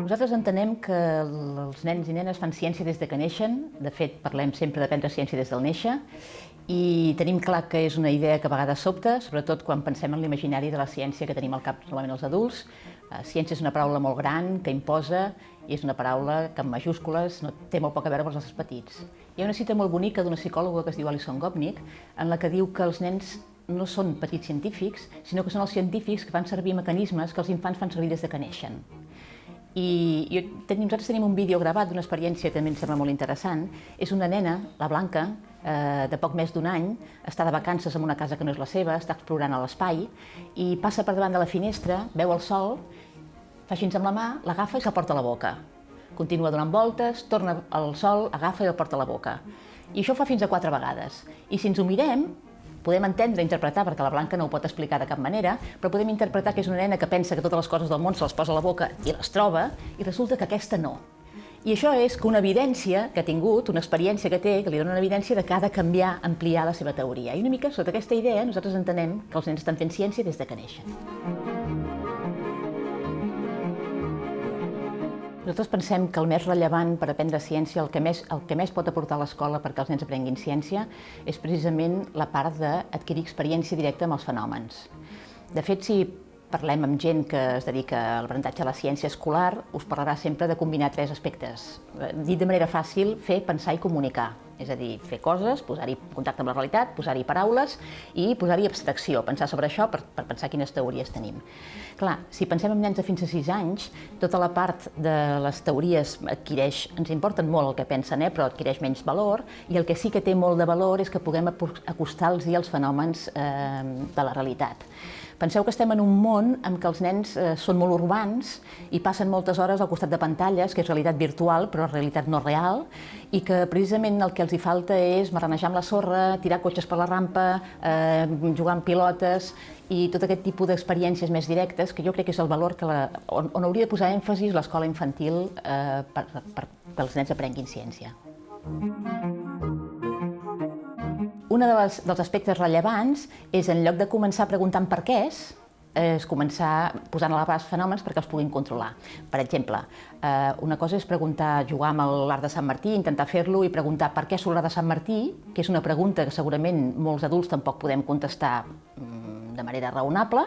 Nosaltres entenem que els nens i nenes fan ciència des de que neixen. De fet, parlem sempre d'aprendre ciència des del néixer i tenim clar que és una idea que a vegades sobta, sobretot quan pensem en l'imaginari de la ciència que tenim al cap normalment els adults. Ciència és una paraula molt gran, que imposa, i és una paraula que en majúscules té molt poc a veure amb els nostres petits. Hi ha una cita molt bonica d'una psicòloga que es diu Alison Gopnik, en la que diu que els nens no són petits científics, sinó que són els científics que fan servir mecanismes que els infants fan servir des de que neixen. Nosaltres tenim un vídeo gravat d'una experiència que també em sembla molt interessant. És una nena, la Blanca, de poc més d'un any, està de vacances en una casa que no és la seva, està explorant l'espai i passa per davant de la finestra, veu el sol, fa així amb la mà, l'agafa i se'l porta a la boca. Continua donant voltes, torna al sol, agafa i el porta a la boca. I això ho fa fins a 4 vegades. I si ens ho mirem, podem entendre, interpretar, perquè la Blanca no ho pot explicar de cap manera, però podem interpretar que és una nena que pensa que totes les coses del món se les posa a la boca i les troba, i resulta que aquesta no. I això és que una evidència que ha tingut, una experiència que té, que li dona una evidència de que ha de canviar, ampliar la seva teoria. I una mica sota aquesta idea nosaltres entenem que els nens estan fent ciència des de que neixen. Nosaltres pensem que el més rellevant per aprendre ciència, el que més pot aportar a l'escola perquè els nens aprenguin ciència, és precisament la part d'adquirir experiència directa amb els fenòmens. De fet, si parlem amb gent que es dedica a l'aprenentatge de la ciència escolar, us parlarà sempre de combinar 3 aspectes. Dit de manera fàcil, fer, pensar i comunicar. És a dir, fer coses, posar-hi contacte amb la realitat, posar-hi paraules i posar-hi abstracció, pensar sobre això per pensar quines teories tenim. Clar, si pensem en nens de fins a 6 anys, tota la part de les teories ens importen molt el que pensen, però adquireix menys valor, i el que sí que té molt de valor és que puguem acostar-los als fenòmens de la realitat. Penseu que estem en un món en què els nens són molt urbans i passen moltes hores al costat de pantalles, que és realitat virtual però realitat no real, i que precisament el que els hi falta és marranejar amb la sorra, tirar cotxes per la rampa, jugar amb pilotes i tot aquest tipus d'experiències més directes, que jo crec que és el valor on hauria de posar èmfasi l'escola infantil perquè els nens aprenguin ciència. Un dels aspectes rellevants és, en lloc de començar preguntant per què és començar posant a l'abast fenòmens perquè els puguin controlar. Per exemple, una cosa és jugar amb l'art de Sant Martí, intentar fer-lo i preguntar per què surt l'art de Sant Martí, que és una pregunta que segurament molts adults tampoc podem contestar de manera raonable.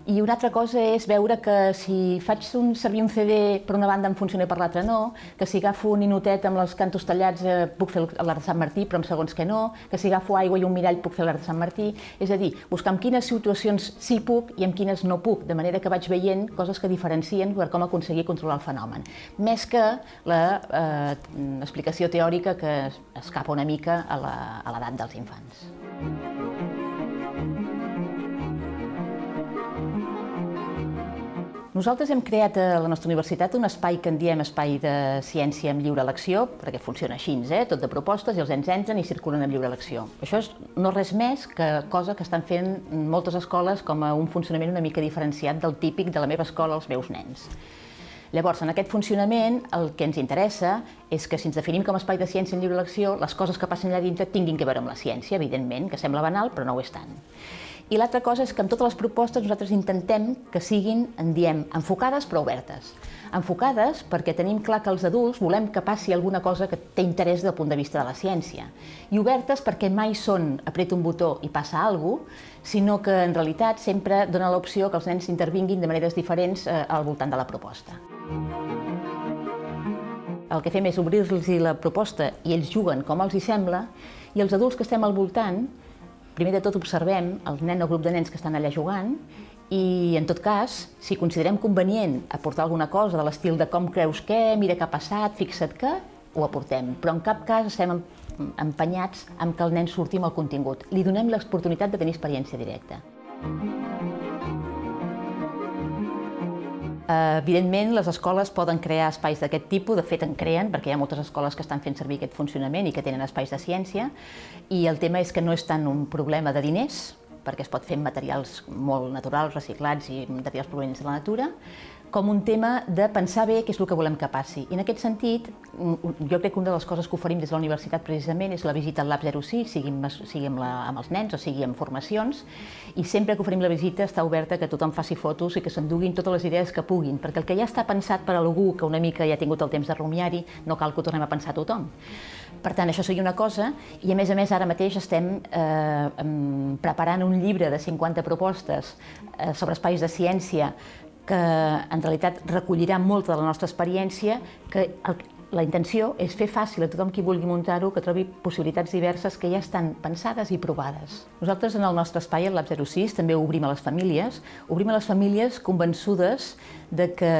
I una altra cosa és veure que si faig servir un CD per una banda em funciona i per l'altra no, que si agafo un ninotet amb els cantos tallats puc fer l'art de Sant Martí però en segons que no, que si agafo aigua i un mirall puc fer l'art de Sant Martí. És a dir, buscar en quines situacions sí puc i en quines no puc, de manera que vaig veient coses que diferencien per com aconseguir controlar el fenomen. Més que l'explicació teòrica que escapa una mica a l'edat dels infants. Nosaltres hem creat a la nostra universitat un espai que en diem espai de ciència amb lliure elecció, perquè funciona així, tot de propostes, i els nens entren i circulen amb lliure elecció. Això és no res més que cosa que estan fent moltes escoles com a un funcionament una mica diferenciat del típic de la meva escola als meus nens. Llavors, en aquest funcionament, el que ens interessa és que si ens definim com a espai de ciència en lliure elecció, les coses que passen allà dintre tinguin que veure amb la ciència, evidentment, que sembla banal, però no ho és tant. I l'altra cosa és que amb totes les propostes nosaltres intentem que siguin, en diem, enfocades però obertes. Enfocades perquè tenim clar que els adults volem que passi alguna cosa que té interès del punt de vista de la ciència. I obertes perquè mai són apreta un botó i passa alguna cosa, sinó que en realitat sempre dona l'opció que els nens intervinguin de maneres diferents al voltant de la proposta. El que fem és obrir-los la proposta i ells juguen com els hi sembla, i els adults que estem al voltant, primer de tot observem el nen o grup de nens que estan allà jugant i, en tot cas, si considerem convenient aportar alguna cosa de l'estil de com creus què, mira què ha passat, fixa't què, ho aportem. Però en cap cas estem empenyats amb que el nen surti amb el contingut. Li donem l'oportunitat de tenir experiència directa. Evidentment, les escoles poden crear espais d'aquest tipus, de fet en creen, perquè hi ha moltes escoles que estan fent servir aquest funcionament i que tenen espais de ciència, i el tema és que no és tant un problema de diners, perquè es pot fer amb materials molt naturals, reciclats i materials provenents de la natura, com un tema de pensar bé què és el que volem que passi. I en aquest sentit, jo crec que una de les coses que oferim des de la universitat precisament és la visita al Lab 06, sigui amb els nens o sigui amb formacions, i sempre que oferim la visita està oberta que tothom faci fotos i que s'enduguin totes les idees que puguin, perquè el que ja està pensat per a algú que una mica ja ha tingut el temps de rumiar-hi, no cal que ho tornem a pensar a tothom. Per tant, això seria una cosa, i a més ara mateix estem preparant un llibre de 50 propostes sobre espais de ciència que en realitat recollirà molta de la nostra experiència, que la intenció és fer fàcil a tothom qui vulgui muntar-ho que trobi possibilitats diverses que ja estan pensades i provades. Nosaltres en el nostre espai, el Lab 06, també obrim a les famílies convençudes de que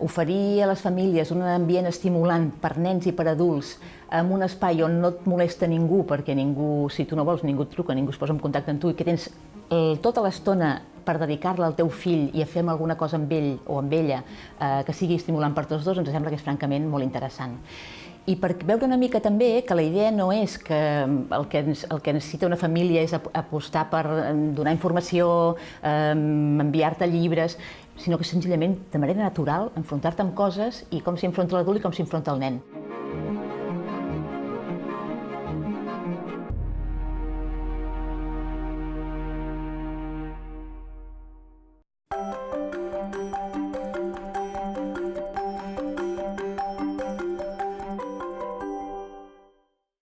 oferir a les famílies un ambient estimulant per nens i per adults en un espai on no et molesta ningú, perquè ningú, si tu no vols, ningú et truca, ningú es posa en contacte amb tu i que tens tota l'estona per dedicar-la al teu fill i a fer alguna cosa amb ell o amb ella que sigui estimulant per tots dos, ens sembla que és francament molt interessant. I per veure una mica també que la idea no és que el que necessita una família és apostar per donar informació, enviar-te llibres, sinó que senzillament, de manera natural, enfrontar-te amb coses i com s'hi enfronta l'adult i com s'hi enfronta el nen.